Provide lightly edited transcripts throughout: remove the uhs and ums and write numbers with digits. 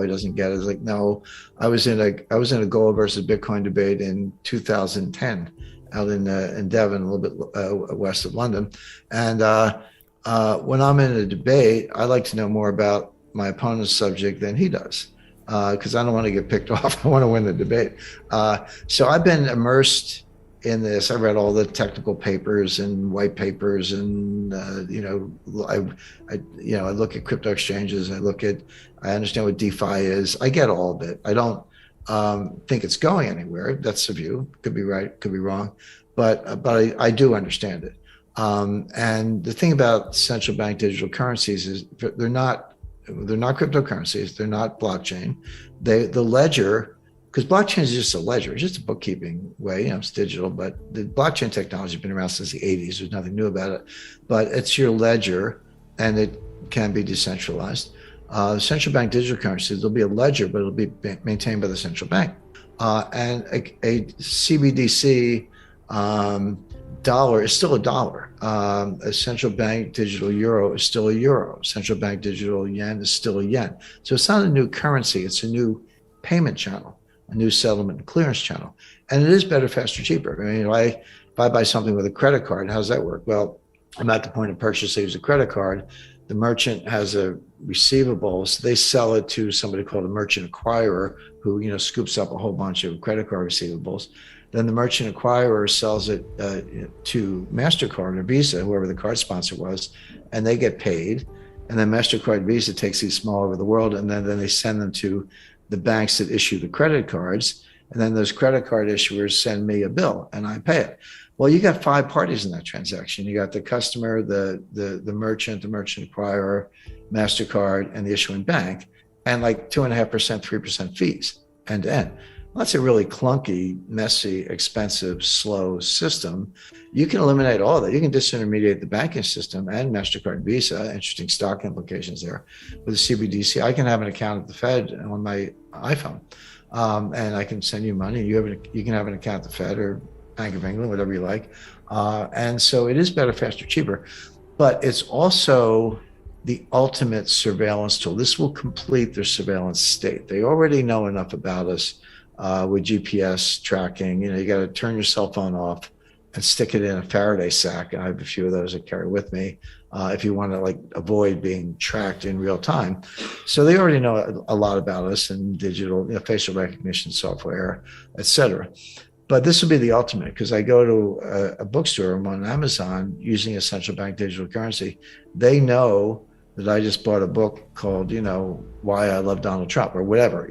He doesn't get it. It's like, no, I was in a gold versus Bitcoin debate in 2010 out in Devon, a little bit west of London. And when I'm in a debate, I like to know more about my opponent's subject than he does, because I don't want to get picked off. I want to win the debate. So I've been immersed in this. I read all the technical papers and white papers, and I look at crypto exchanges. I understand what DeFi is. I get all of it. I don't think it's going anywhere. That's the view. Could be right, could be wrong, but I do understand it. And the thing about central bank digital currencies is they're not cryptocurrencies. They're not blockchain. The ledger, because blockchain is just a ledger. It's just a bookkeeping way. It's digital, but the blockchain technology has been around since the 80s. There's nothing new about it, but it's your ledger, and it can be decentralized. Central bank digital currencies, there'll be a ledger, but it'll be maintained by the central bank. And a CBDC dollar is still a dollar. A central bank digital euro is still a euro. Central bank digital yen is still a yen. So it's not a new currency. It's a new payment channel, a new settlement and clearance channel. And it is better, faster, cheaper. I mean, if I buy something with a credit card, how does that work? Well, I'm at the point of purchase. They use a credit card. The merchant has a receivable, so they sell it to somebody called a merchant acquirer, who scoops up a whole bunch of credit card receivables. Then the merchant acquirer sells it to MasterCard or Visa, whoever the card sponsor was, and they get paid. And then MasterCard, Visa takes these small over the world, and then they send them to the banks that issue the credit cards. And then those credit card issuers send me a bill, and I pay it. Well, you got 5 parties in that transaction. You got the customer, the merchant acquirer, MasterCard, and the issuing bank, and like 2.5%, 3% fees end to end. Well, that's a really clunky, messy, expensive, slow system. You can eliminate all that. You can disintermediate the banking system and MasterCard and Visa. Interesting stock implications there. With a CBDC, I can have an account at the Fed on my iPhone, and I can send you money. You can have an account at the Fed or Bank of England, whatever you like. And so it is better, faster, cheaper. But it's also the ultimate surveillance tool. This will complete their surveillance state. They already know enough about us with GPS tracking. You got to turn your cell phone off and stick it in a Faraday sack. I have a few of those I carry with me if you want to avoid being tracked in real time. So they already know a lot about us and digital, facial recognition software, et cetera. But this will be the ultimate, because I go to a bookstore, I'm on Amazon using a central bank digital currency. They know that I just bought a book called, Why I Love Donald Trump or whatever,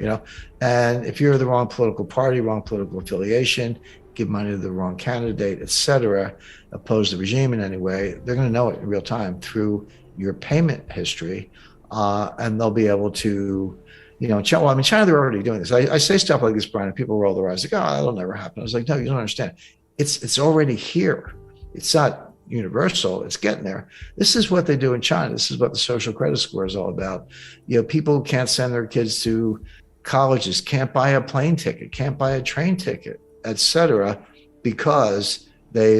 And if you're the wrong political party, wrong political affiliation, give money to the wrong candidate, et cetera, oppose the regime in any way, they're going to know it in real time through your payment history. And they'll be able to, China, they're already doing this. I say stuff like this, Brian, and people roll their eyes like, oh, that'll never happen. I was like, no, you don't understand. It's already here. It's not universal. It's getting there. This is what they do in China. This is what the social credit score is all about. People can't send their kids to colleges, can't buy a plane ticket, can't buy a train ticket, et cetera, because they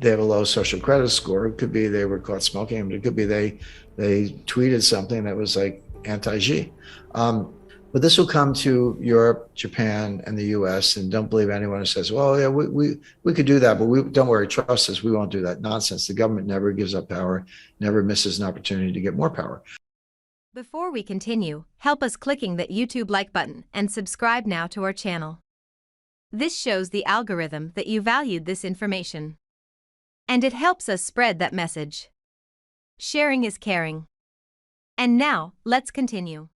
have a low social credit score. It could be they were caught smoking, but it could be they tweeted something that was like anti-Xi. But this will come to Europe, Japan, and the U.S. And don't believe anyone who says, well, yeah, we could do that, but don't worry, trust us, we won't do that. Nonsense. The government never gives up power, never misses an opportunity to get more power. Before we continue, help us clicking that YouTube like button and subscribe now to our channel. This shows the algorithm that you valued this information. And it helps us spread that message. Sharing is caring. And now, let's continue.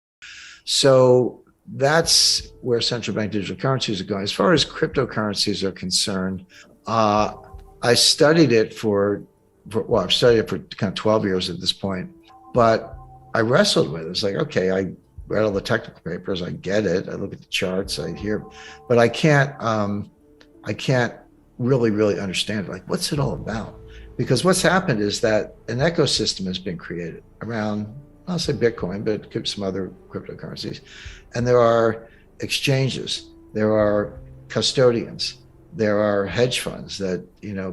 So that's where central bank digital currencies are going. As far as cryptocurrencies are concerned, I studied it I've studied it for kind of 12 years at this point, but I wrestled with it. It's like, okay, I read all the technical papers, I get it, I look at the charts, I hear, but I can't really understand it. Like, what's it all about? Because what's happened is that an ecosystem has been created around, I'll say Bitcoin, but it could be some other cryptocurrencies. And there are exchanges, there are custodians, there are hedge funds that,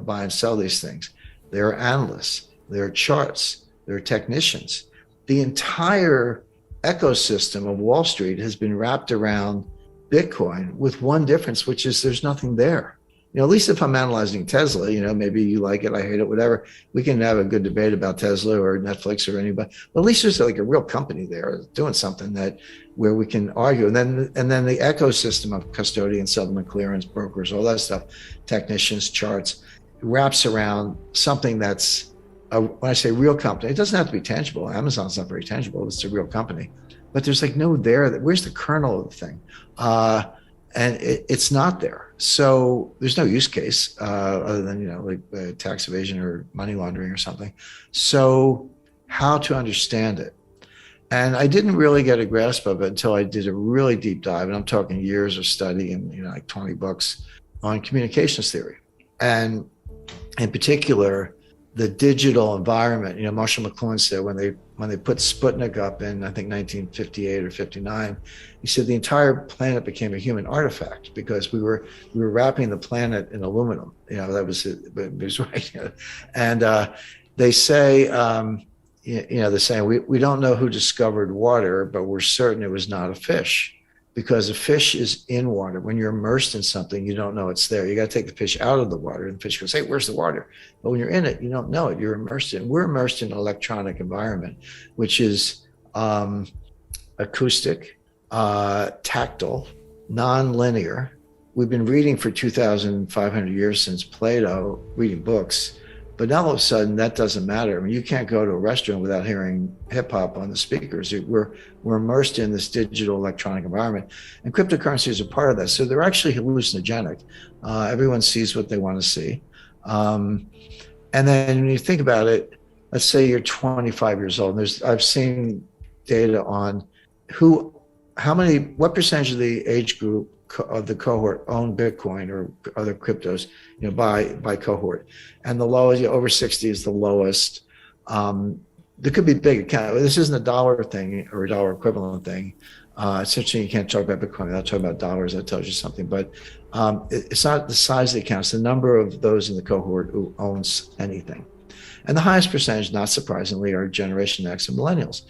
buy and sell these things. There are analysts, there are charts, there are technicians. The entire ecosystem of Wall Street has been wrapped around Bitcoin with one difference, which is there's nothing there. At least if I'm analyzing Tesla, maybe you like it, I hate it, whatever. We can have a good debate about Tesla or Netflix or anybody. But at least there's like a real company there doing something where we can argue. And then the ecosystem of custodian, settlement, clearance, brokers, all that stuff, technicians, charts, wraps around something that's when I say real company, it doesn't have to be tangible. Amazon's not very tangible. It's a real company, but there's like no there. Where's the kernel of the thing? And it's not there. So there's no use case other than, like tax evasion or money laundering or something. So how to understand it? And I didn't really get a grasp of it until I did a really deep dive. And I'm talking years of study and, like 20 books on communications theory. And in particular, the digital environment. Marshall McLuhan said when they put Sputnik up in, I think, 1958 or 59, he said the entire planet became a human artifact because we were wrapping the planet in aluminum. That was it. But it was right. And they say, they're saying we don't know who discovered water, but we're certain it was not a fish. Because a fish is in water. When you're immersed in something, you don't know it's there. You got to take the fish out of the water, and the fish goes, "Hey, where's the water?" But when you're in it, you don't know it. You're immersed in. We're immersed in an electronic environment, which is acoustic, tactile, non-linear. We've been reading for 2,500 years since Plato, reading books. But now all of a sudden, that doesn't matter. I mean, you can't go to a restaurant without hearing hip hop on the speakers. We're immersed in this digital electronic environment, and cryptocurrencies are part of that. So they're actually hallucinogenic. Everyone sees what they want to see. And then when you think about it, let's say you're 25 years old. I've seen data on what percentage of the age group of the cohort own Bitcoin or other cryptos, by cohort. And the lowest, over 60 is the lowest. There could be big account. This isn't a dollar thing or a dollar equivalent thing. Essentially, you can't talk about Bitcoin without talking about dollars. That tells you something. But it's not the size of the account. It's the number of those in the cohort who owns anything. And the highest percentage, not surprisingly, are Generation X and millennials.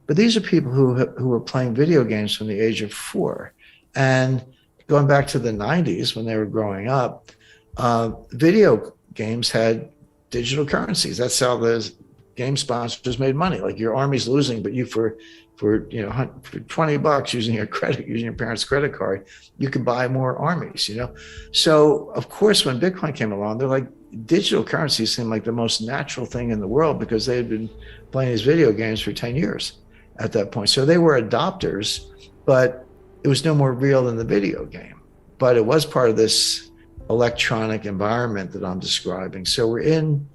But these are people who were playing video games from the age of 4. And going back to the 90s when they were growing up, video games had digital currencies. That's how the game sponsors made money. Like your army's losing, but you for $20 using your parents' credit card, you could buy more armies. So of course, when Bitcoin came along, they're like digital currencies seemed like the most natural thing in the world because they had been playing these video games for 10 years at that point. So they were adopters, but it was no more real than the video game, but it was part of this electronic environment that I'm describing. So we're in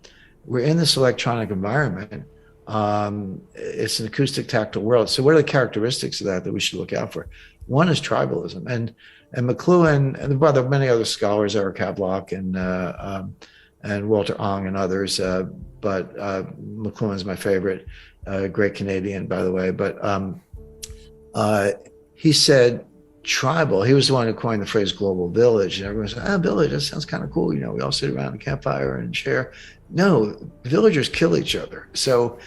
this electronic environment. It's an acoustic tactile world. So what are the characteristics of that we should look out for? One is tribalism, and McLuhan, and there are many other scholars, Eric Havelock and Walter Ong and others, but McLuhan's my favorite, great Canadian, by the way. But he said tribal. He was the one who coined the phrase global village. And everyone said, village, that sounds kind of cool. We all sit around a campfire and share. No, villagers kill each other. So,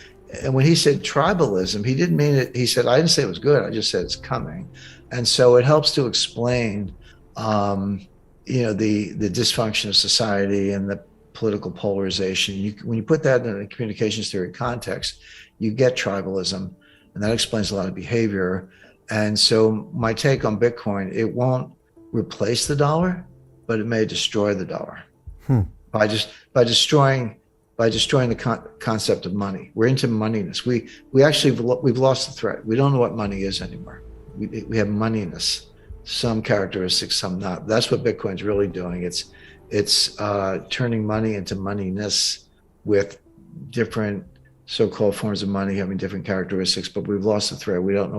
and when he said tribalism, he didn't mean it. He said, I didn't say it was good. I just said it's coming. And so it helps to explain, the dysfunction of society and the political polarization. When you put that in a communications theory context, you get tribalism, and that explains a lot of behavior. And so my take on Bitcoin, it won't replace the dollar, but it may destroy the dollar by destroying the concept of money. We're into moneyness. We've lost the thread. We don't know what money is anymore. We have moneyness, some characteristics, some not. That's what Bitcoin's really doing. It's turning money into moneyness with different so-called forms of money having different characteristics, but we've lost the thread. We don't know